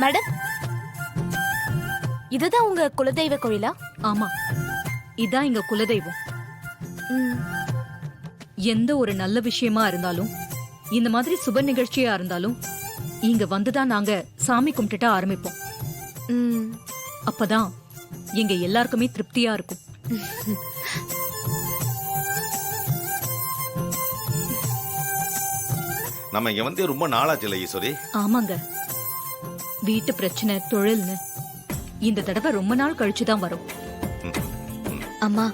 Madam, இதுதான் உங்க குலதெய்வ கோயிலா? ஆமா, இதான் எங்க குலதெய்வம். எந்த ஒரு நல்ல விஷயமா இருந்தாலும், இந்த மாதிரி சுப நிகழ்ச்சியா இருந்தாலும் இங்க வந்துதான் நாங்க சாமி கும்பிட்டுட்டு ஆரம்பிப்போம். அப்பதான் எங்க எல்லாருக்குமே திருப்தியா இருக்கும். நம்ம இங்க வந்து ரொம்ப நாளாச்சுல ஈஸ்வரி. ஆமாங்க, வீட்டு பிரச்சனை தொழில்னு இந்த தடவை ரொம்ப நாள் கழிச்சுதான் வரும். அம்மா,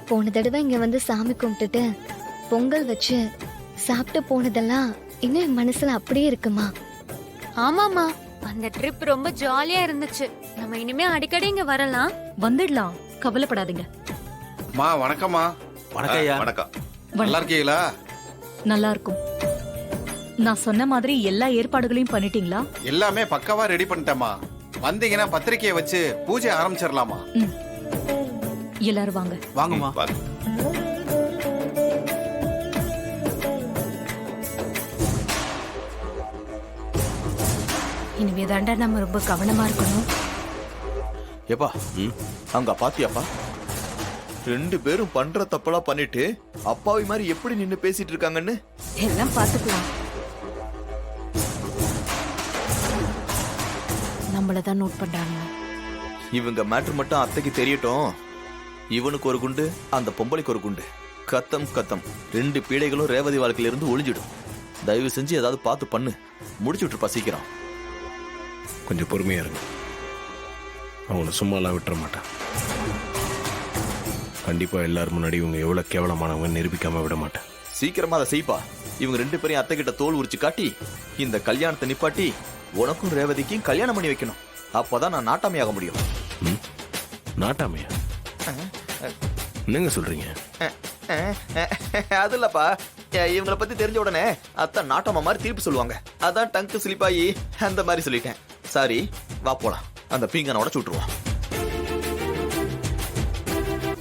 போன தடவை இங்க வந்து சாமி கும்பிட்டுட்டு பொங்கல் வச்சு சாப்பிட்டு போனதெல்லாம் இன்னும் என் மனசுல அப்படியே இருக்குமா? ஆமாமா, அந்த ட்ரிப் ரொம்ப ஜாலியா இருந்துச்சு. நம்ம இனிமே அடிக்கடி இங்க வரலாம். வந்துடலாம், கவலைப்படாதீங்க. மா வணக்கம்மா. வணக்கம்யா. வணக்கம். நல்லா இருக்கீங்களா? நல்லா இருக்கும். நான் சொன்ன மாதிரி எல்லா ஏற்பாடுகளையும் பண்ணிட்டீங்களா? எல்லாமே பக்காவா ரெடி பண்ணிட்டேம்மா. வந்தீங்கன்னா பத்திரிக்கையை வச்சு பூஜை ஆரம்பிச்சிடலாமா? எல்லாரும் வாங்க. வாங்கம்மா. வாங்க. இனிமே தாண்டா நம்ம ரொம்ப கவனமா இருக்கணும். ஏப்பா, அங்க பாத்தியாப்பா? 2 பேரும் பண்ற தப்பெல்லாம் பண்ணிட்டு அப்பாவி மாதிரி எப்படி நின்னு பேசிட்டு இருக்காங்கன்னு. எல்லாம் பாத்துக்கலாம். நம்மளதான் நோட் பண்றாங்க. இவங்க மேட்ரு மட்டும் அத்தைக்கு தெரியட்டும். இவனுக்கு ஒரு குண்டு, அந்த பொம்பளைக்கு ஒரு குண்டு. கத்தம் கத்தம். 2 பீடைகளும் ரேவதி வாழ்க்கையில இருந்து ஒளிஞ்சிடும். தயவு செஞ்சு ஏதாவது பார்த்து பண்ணு. முடிச்சு விட்டுருப்பா சீக்கிரம். கொஞ்சம் பொறுமையா இருங்க. அவங்கள சும்மாலாம் விட்டுற மாட்டேன். கண்டிப்பா எல்லாரும் முன்னாடி இவங்க எவ்வளவு கேவலமானவங்க நிரூபிக்காம விட மாட்டேன். சீக்கிரமா அதை செய்ப்பா. இவங்க 2 பேரையும் அத்தை கிட்ட தோல் உரிச்சு காட்டி இந்த கல்யாணத்தை நிப்பாட்டி உனக்கும் ரேவதிக்கும் கல்யாணம் பண்ணி வைக்கணும். அப்பதான் நான் நாட்டாமையாக முடியும். நாட்டாமையா? என்னங்க சொல்றீங்க? அது இல்லப்பா, இவங்களை பத்தி தெரிஞ்ச உடனே அத்தை நாட்டாம மாதிரி திருப்பி சொல்லுவாங்க. அதான் டங்கு சிலிப்பாயி அந்த மாதிரி சொல்லிட்டேன். சாரி, வா போலாம். அந்த பீங்கனை உடச்சு விட்டுருவோம்.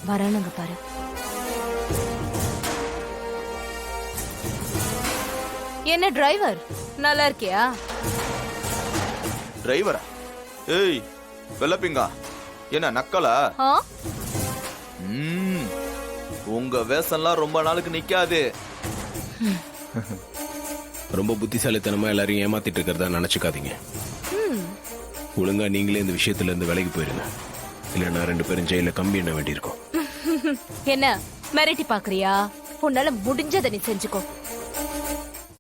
வரானுங்க பாரு. என்ன டிரைவர், நல்லா இருக்கியா? டிரைவரா? ஏய் வெள்ளப்பிங்கா, என்ன நக்கலா? உங்க வேஷம்லாம் ரொம்ப நாளுக்கு நிக்காது. ரொம்ப புத்திசாலித்தனமா எல்லாரையும் ஏமாத்திட்டு இருக்கிறதா நினைச்சுக்காதீங்க. ஒழுங்கா நீங்களே இந்த விஷயத்துல இருந்து விலகி போயிருங்க. இல்லைன்னா 2 பேரும் ஜெயில கம்பி எண்ண வேண்டியிருக்கும். என்ன மிரட்டி பாக்குறியா? உன்னால முடிஞ்சதை நீ செஞ்சுக்கோ.